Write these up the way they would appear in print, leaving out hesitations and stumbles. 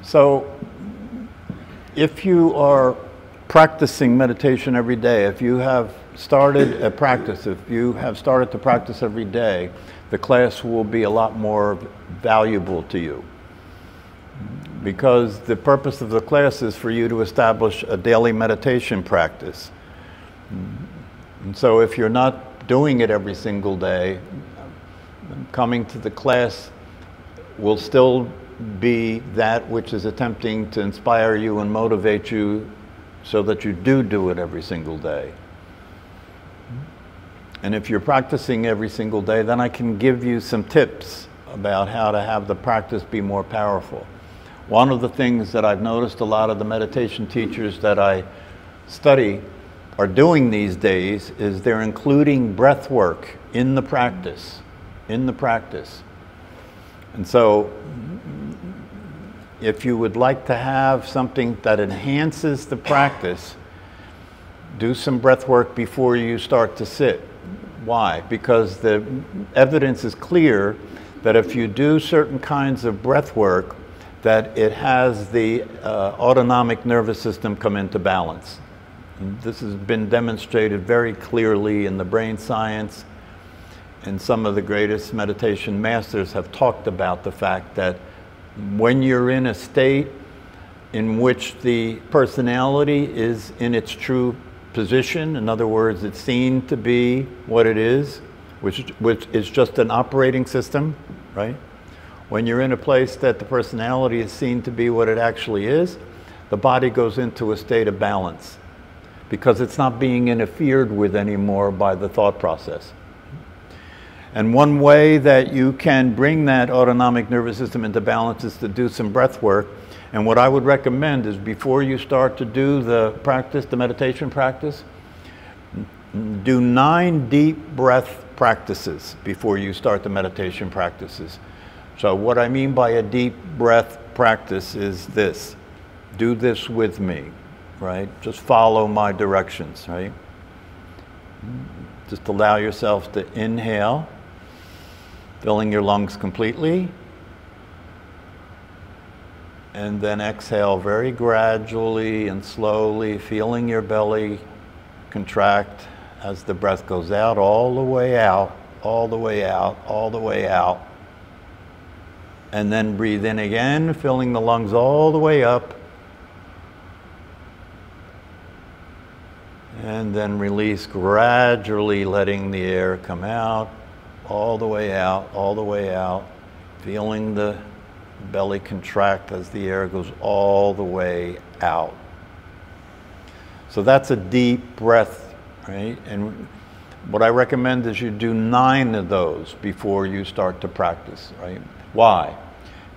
So if you are practicing meditation every day, if you have started a practice, if you have started to practice every day, the class will be a lot more valuable to you. Because the purpose of the class is for you to establish a daily meditation practice. And so if you're not doing it every single day, coming to the class will still be that which is attempting to inspire you and motivate you so that you do it every single day. And if you're practicing every single day, then I can give you some tips about how to have the practice be more powerful. One of the things that I've noticed a lot of the meditation teachers that I study are doing these days is they're including breath work in the practice. And so if you would like to have something that enhances the practice, do some breath work before you start to sit. Why? Because the evidence is clear that if you do certain kinds of breath work, that it has the autonomic nervous system come into balance. And this has been demonstrated very clearly in the brain science, and some of the greatest meditation masters have talked about the fact that when you're in a state in which the personality is in its true position, in other words, it's seen to be what it is, which is just an operating system, right? When you're in a place that the personality is seen to be what it actually is, the body goes into a state of balance because it's not being interfered with anymore by the thought process. And one way that you can bring that autonomic nervous system into balance is to do some breath work. And what I would recommend is before you start to do the practice, the meditation practice, do 9 deep breath practices before you start the meditation practices. So what I mean by a deep breath practice is this. Do this with me, right? Just follow my directions, right? Just allow yourself to inhale, filling your lungs completely, and then exhale very gradually and slowly, feeling your belly contract as the breath goes out, all the way out, all the way out, all the way out. And then breathe in again, filling the lungs all the way up. And then release gradually, letting the air come out, all the way out, all the way out. Feeling the belly contract as the air goes all the way out. So that's a deep breath, right? And what I recommend is you do 9 of those before you start to practice, right? Why?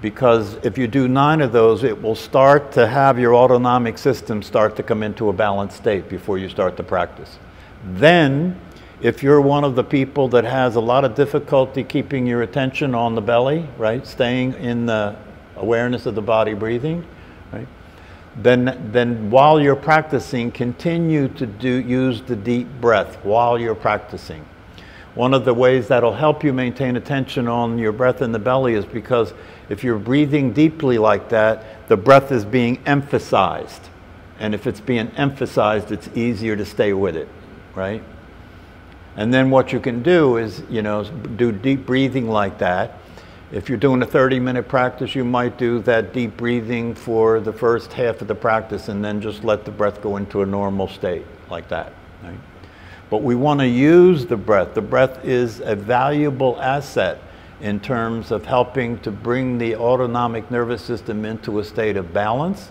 Because if you do 9 of those, it will start to have your autonomic system start to come into a balanced state before you start to practice. Then, if you're one of the people that has a lot of difficulty keeping your attention on the belly, right, staying in the awareness of the body breathing, right, then while you're practicing, continue to use the deep breath while you're practicing. One of the ways that'll help you maintain attention on your breath in the belly is because if you're breathing deeply like that, the breath is being emphasized. And if it's being emphasized, it's easier to stay with it, right? And then what you can do is, do deep breathing like that. If you're doing a 30-minute practice, you might do that deep breathing for the first half of the practice and then just let the breath go into a normal state like that, right? But we want to use the breath. The breath is a valuable asset in terms of helping to bring the autonomic nervous system into a state of balance.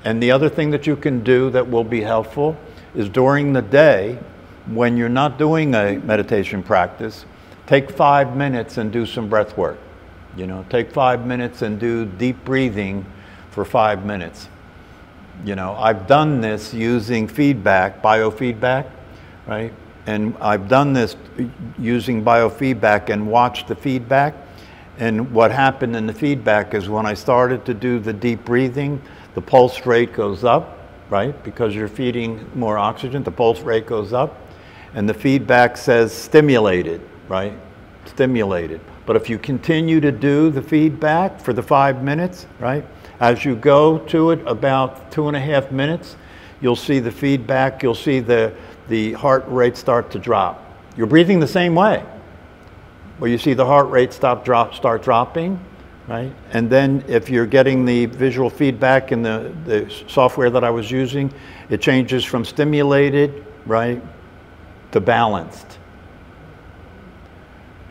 And the other thing that you can do that will be helpful is during the day, when you're not doing a meditation practice, take 5 minutes and do some breath work. Take 5 minutes and do deep breathing for 5 minutes. I've done this using feedback, biofeedback, right? And I've done this using biofeedback and watched the feedback. And what happened in the feedback is when I started to do the deep breathing, the pulse rate goes up, right? Because you're feeding more oxygen, the pulse rate goes up. And the feedback says stimulated, right? Stimulated. But if you continue to do the feedback for the 5 minutes, right, as you go to it about 2.5 minutes, you'll see the feedback, you'll see the heart rate start to drop. You're breathing the same way, where you see the heart rate start dropping, right? And then if you're getting the visual feedback in the software that I was using, it changes from stimulated, right, to balanced.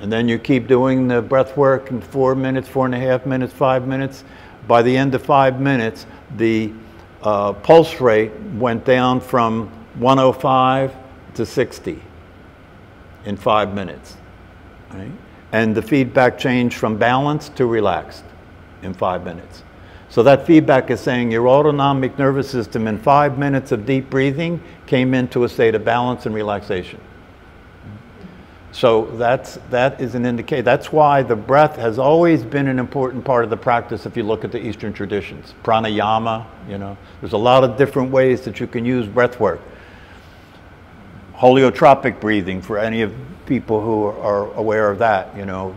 And then you keep doing the breath work in 4 minutes, 4.5 minutes, 5 minutes. By the end of 5 minutes, the pulse rate went down from 105 to 60 in 5 minutes, right? And the feedback changed from balanced to relaxed in 5 minutes. So that feedback is saying your autonomic nervous system in 5 minutes of deep breathing came into a state of balance and relaxation. So that is an indicator. That's why the breath has always been an important part of the practice if you look at the Eastern traditions. Pranayama, you know, there's a lot of different ways that you can use breath work. Holiotropic breathing, for any of people who are aware of that, you know.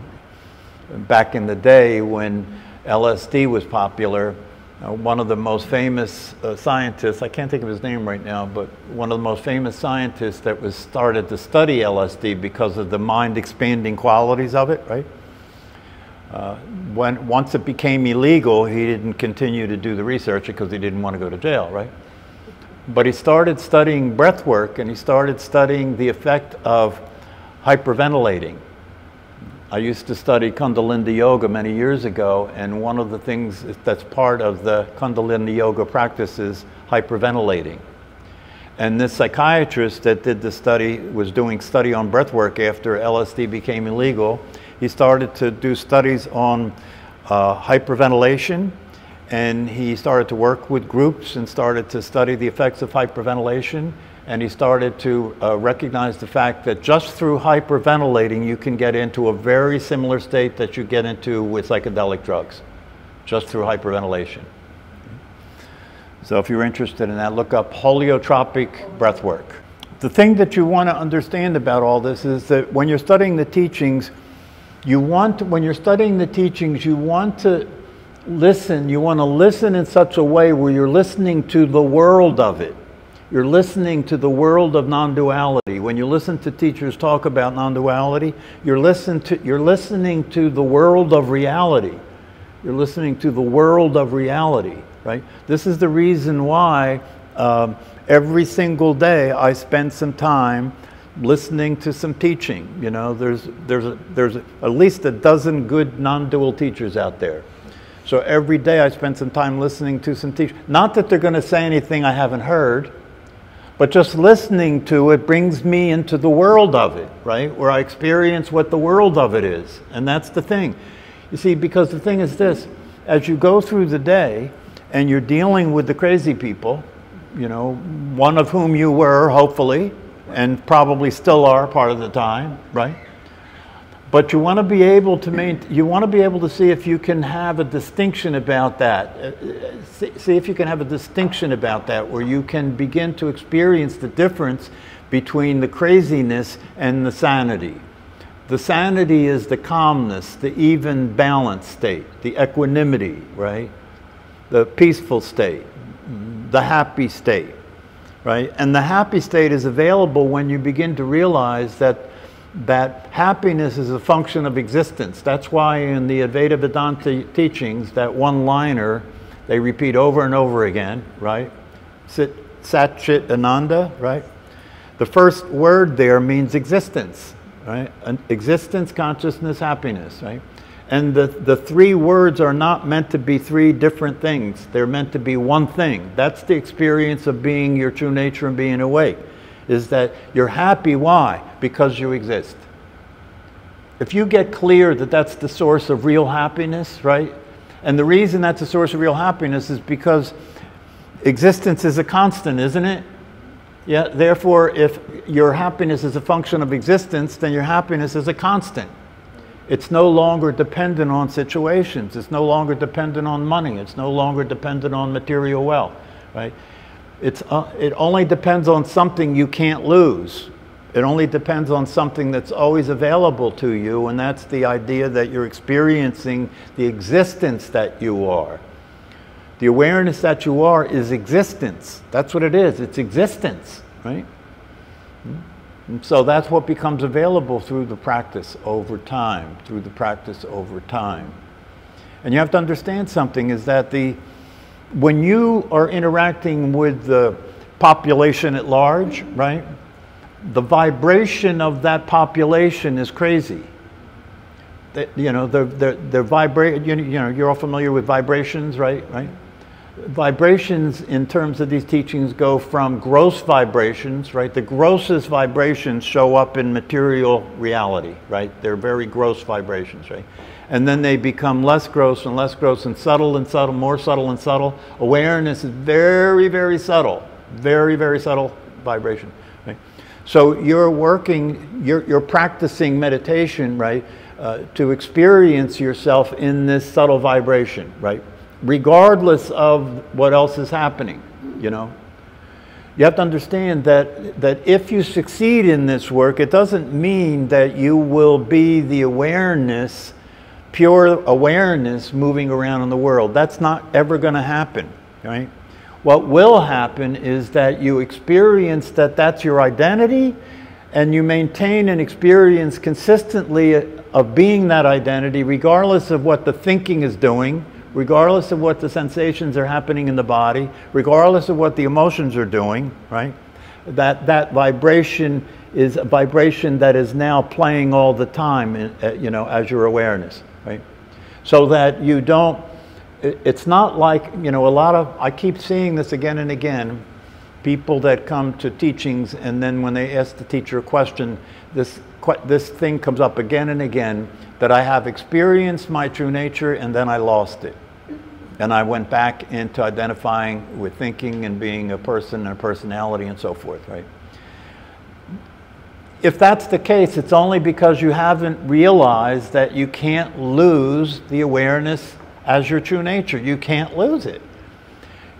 Back in the day when LSD was popular, one of the most famous scientists, I can't think of his name right now, but one of the most famous scientists that was started to study LSD because of the mind-expanding qualities of it, right? Once it became illegal, he didn't continue to do the research because he didn't want to go to jail, right? But he started studying breath work, and he started studying the effect of hyperventilating. I used to study Kundalini Yoga many years ago, and one of the things that's part of the Kundalini Yoga practice is hyperventilating. And this psychiatrist that did the study was doing study on breath work after LSD became illegal. He started to do studies on hyperventilation, and he started to work with groups and started to study the effects of hyperventilation. And he started to recognize the fact that just through hyperventilating, you can get into a very similar state that you get into with psychedelic drugs, just through hyperventilation. So if you're interested in that, look up holiotropic breath work. The thing that you want to understand about all this is that when you're studying the teachings, when you're studying the teachings, you want to listen in such a way where you're listening to the world of it. You're listening to the world of non-duality. When you listen to teachers talk about non-duality, you're listening to the world of reality. You're listening to the world of reality, right? This is the reason why every single day I spend some time listening to some teaching. You know, there's at least a dozen good non-dual teachers out there. So every day I spend some time listening to some teachers. Not that they're going to say anything I haven't heard, but just listening to it brings me into the world of it, right? Where I experience what the world of it is. And that's the thing. You see, because the thing is this, as you go through the day and you're dealing with the crazy people, you know, one of whom you were, hopefully, and probably still are part of the time, right? But you want to be able to see if you can have a distinction about that. See if you can have a distinction about that, where you can begin to experience the difference between the craziness and the sanity. The sanity is the calmness, the even balanced state, the equanimity, right? The peaceful state, the happy state, right? And the happy state is available when you begin to realize that happiness is a function of existence. That's why in the Advaita Vedanta teachings, that one-liner, they repeat over and over again, right? Sat, Chit, Ananda, right? The first word there means existence, right? Existence, consciousness, happiness, right? And the three words are not meant to be three different things. They're meant to be one thing. That's the experience of being your true nature and being awake. Is that you're happy. Why? Because you exist. If you get clear that that's the source of real happiness, right? And the reason that's the source of real happiness is because existence is a constant, isn't it? Yeah, therefore, if your happiness is a function of existence, then your happiness is a constant. It's no longer dependent on situations. It's no longer dependent on money. It's no longer dependent on material wealth, right? It only depends on something you can't lose. It only depends on something that's always available to you, and that's the idea that you're experiencing the existence that you are. The awareness that you are is existence. That's what it is. It's existence, right? And so that's what becomes available through the practice over time, through the practice over time. And you have to understand something, is that when you are interacting with the population at large, right? The vibration of that population is crazy. You know, they're vibrate. You know, you're all familiar with vibrations, right? Right. Vibrations, in terms of these teachings, go from gross vibrations, right? The grossest vibrations show up in material reality, right? They're very gross vibrations, right? And then they become less gross and subtle and subtle, more subtle and subtle. Awareness is very, very subtle, very, very subtle vibration. So you're working, you're practicing meditation, right, to experience yourself in this subtle vibration, right, regardless of what else is happening, you know. You have to understand that if you succeed in this work, it doesn't mean that you will be the awareness, pure awareness moving around in the world. That's not ever going to happen, right? What will happen is that you experience that that's your identity, and you maintain an experience consistently of being that identity, regardless of what the thinking is doing, regardless of what the sensations are happening in the body, regardless of what the emotions are doing, right? That vibration is a vibration that is now playing all the time, you know, as your awareness, right? So that you don't, it's not like, you know, I keep seeing this again and again, people that come to teachings, and then when they ask the teacher a question, this thing comes up again and again, that I have experienced my true nature and then I lost it. And I went back into identifying with thinking and being a person and a personality and so forth, right? If that's the case, it's only because you haven't realized that you can't lose the awareness as your true nature. You can't lose it.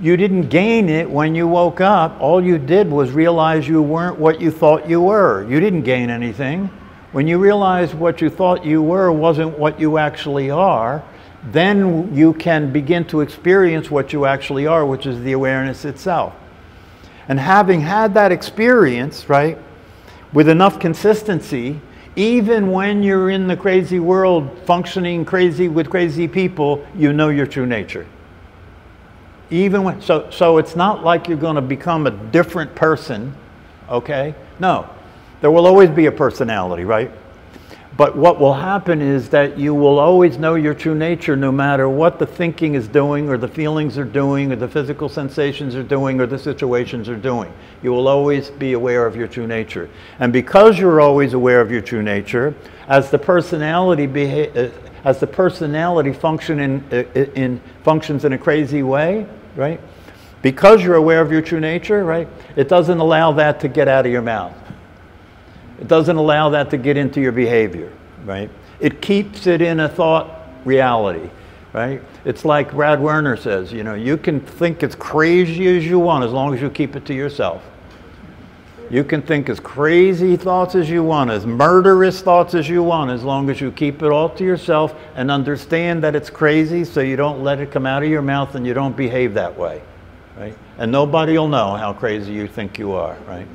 You didn't gain it when you woke up. All you did was realize you weren't what you thought you were. You didn't gain anything. When you realize what you thought you were wasn't what you actually are, then you can begin to experience what you actually are, which is the awareness itself. And having had that experience, right, with enough consistency, even when you're in the crazy world, functioning crazy with crazy people, you know your true nature. Even when, so it's not like you're going to become a different person, okay? No, there will always be a personality, right? But what will happen is that you will always know your true nature, no matter what the thinking is doing, or the feelings are doing, or the physical sensations are doing, or the situations are doing. You will always be aware of your true nature. And because you're always aware of your true nature, as the personality functions in a crazy way, right? Because you're aware of your true nature, right? It doesn't allow that to get out of your mouth. It doesn't allow that to get into your behavior, right? It keeps it in a thought reality, right? It's like Brad Werner says, you know, you can think as crazy as you want as long as you keep it to yourself. You can think as crazy thoughts as you want, as murderous thoughts as you want, as long as you keep it all to yourself and understand that it's crazy, so you don't let it come out of your mouth and you don't behave that way, right? And nobody will know how crazy you think you are, right?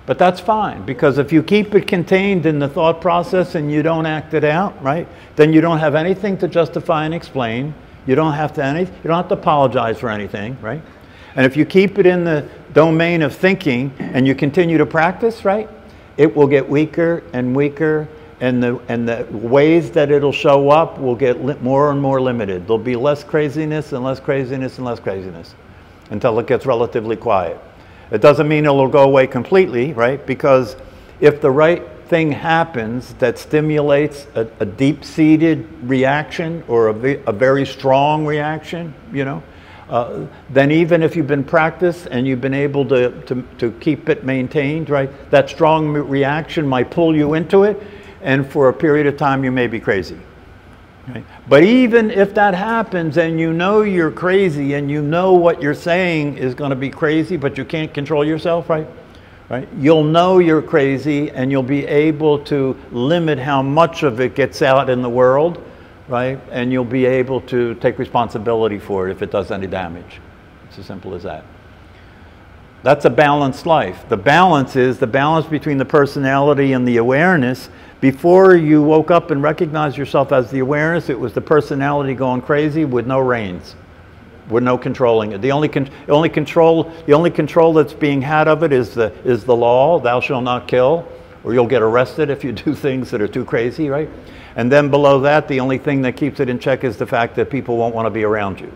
But that's fine, because if you keep it contained in the thought process and you don't act it out, right, then you don't have anything to justify and explain. You don't have to apologize for anything, right? And if you keep it in the domain of thinking and you continue to practice, right, it will get weaker and weaker, and the ways that it'll show up will get more and more limited. There'll be less craziness and less craziness and less craziness until it gets relatively quiet. It doesn't mean it'll go away completely, right? Because if the right thing happens that stimulates a deep-seated reaction, or a very strong reaction, you know, then even if you've been practiced and you've been able to keep it maintained, right, that strong reaction might pull you into it, and for a period of time you may be crazy. Right? But even if that happens and you know you're crazy and you know what you're saying is going to be crazy, but you can't control yourself, right? right? You'll know you're crazy, and you'll be able to limit how much of it gets out in the world, right? And you'll be able to take responsibility for it if it does any damage. It's as simple as that. That's a balanced life. The balance is the balance between the personality and the awareness. Before you woke up and recognized yourself as the awareness, it was the personality going crazy with no reins, with no controlling it. The only control that's being had of it is the law, thou shalt not kill, or you'll get arrested if you do things that are too crazy, right? And then below that, the only thing that keeps it in check is the fact that people won't want to be around you.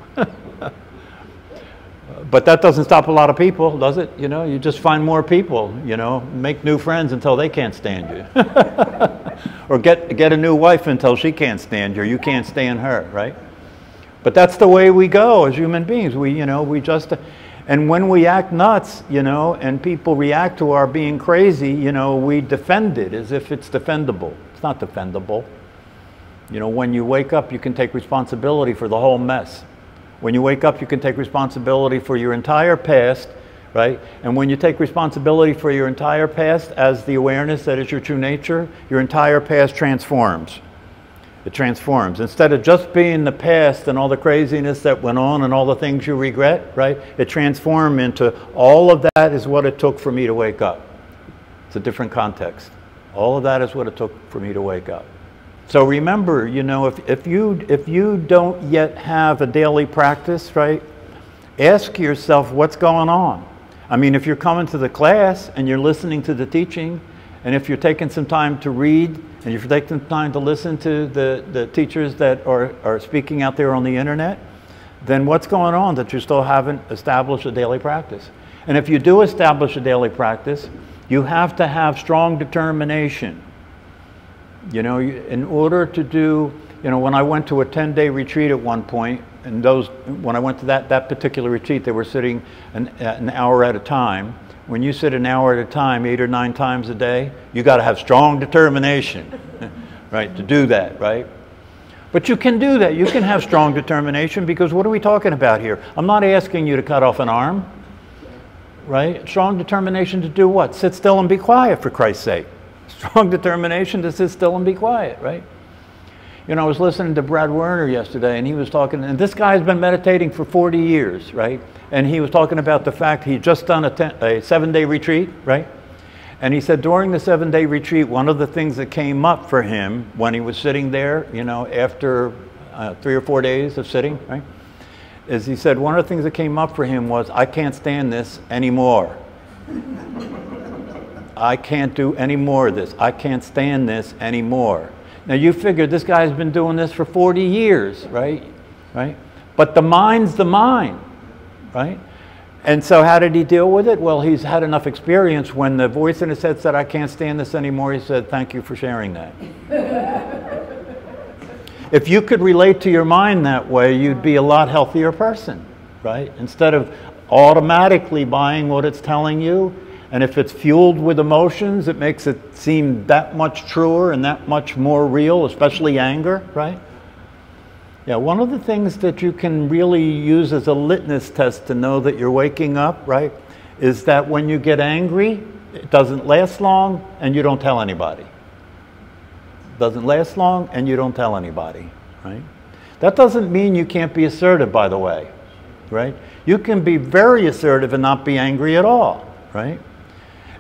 But that doesn't stop a lot of people, does it? You know, you just find more people, you know, make new friends until they can't stand you. Or get a new wife until she can't stand you, or you can't stand her, right? But that's the way we go as human beings. And when we act nuts, you know, and people react to our being crazy, you know, we defend it as if it's defendable. It's not defendable. You know, when you wake up, you can take responsibility for the whole mess. When you wake up, you can take responsibility for your entire past, right? And when you take responsibility for your entire past as the awareness that is your true nature, your entire past transforms. It transforms. Instead of just being the past and all the craziness that went on and all the things you regret, right? It transforms into all of that is what it took for me to wake up. It's a different context. All of that is what it took for me to wake up. So remember, you know, if you don't yet have a daily practice, right, ask yourself what's going on. I mean, if you're coming to the class and you're listening to the teaching, and if you're taking some time to read, and if you're taking time to listen to the teachers that are speaking out there on the internet, then what's going on that you still haven't established a daily practice? And if you do establish a daily practice, you have to have strong determination. You know, in order to do, you know, when I went to a 10-day retreat at one point, and when I went to that particular retreat, they were sitting an hour at a time. When you sit an hour at a time, 8 or 9 times a day, you got to have strong determination, right, to do that, right? But you can do that. You can have strong determination, because what are we talking about here? I'm not asking you to cut off an arm, right? Strong determination to do what? Sit still and be quiet, for Christ's sake. Strong determination to sit still and be quiet, right? You know, I was listening to Brad Werner yesterday, and he was talking, and this guy's been meditating for 40 years, right? And he was talking about the fact he'd just done a 7-day retreat, right? And he said during the 7-day retreat, one of the things that came up for him when he was sitting there, you know, after 3 or 4 days of sitting, right? Is he said one of the things that came up for him was, I can't stand this anymore. I can't do any more of this. I can't stand this anymore. Now you figure this guy's been doing this for 40 years, right? Right? But the mind's the mind, right? And so how did he deal with it? Well, he's had enough experience. When the voice in his head said, I can't stand this anymore, he said, thank you for sharing that. If you could relate to your mind that way, you'd be a lot healthier person, right? Instead of automatically buying what it's telling you. And if it's fueled with emotions, it makes it seem that much truer and that much more real, especially anger, right? Yeah, one of the things that you can really use as a litmus test to know that you're waking up, right, is that when you get angry, it doesn't last long and you don't tell anybody. It doesn't last long and you don't tell anybody, right? That doesn't mean you can't be assertive, by the way, right? You can be very assertive and not be angry at all, right?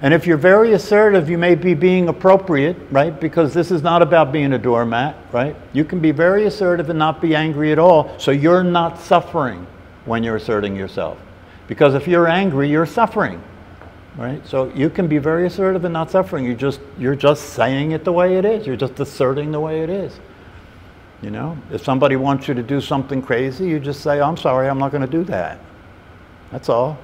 And if you're very assertive, you may be being appropriate, right? Because this is not about being a doormat, right? You can be very assertive and not be angry at all, so you're not suffering when you're asserting yourself. Because if you're angry, you're suffering, right? So you can be very assertive and not suffering. You're just saying it the way it is. You're just asserting the way it is. You know, if somebody wants you to do something crazy, you just say, I'm sorry, I'm not going to do that. That's all.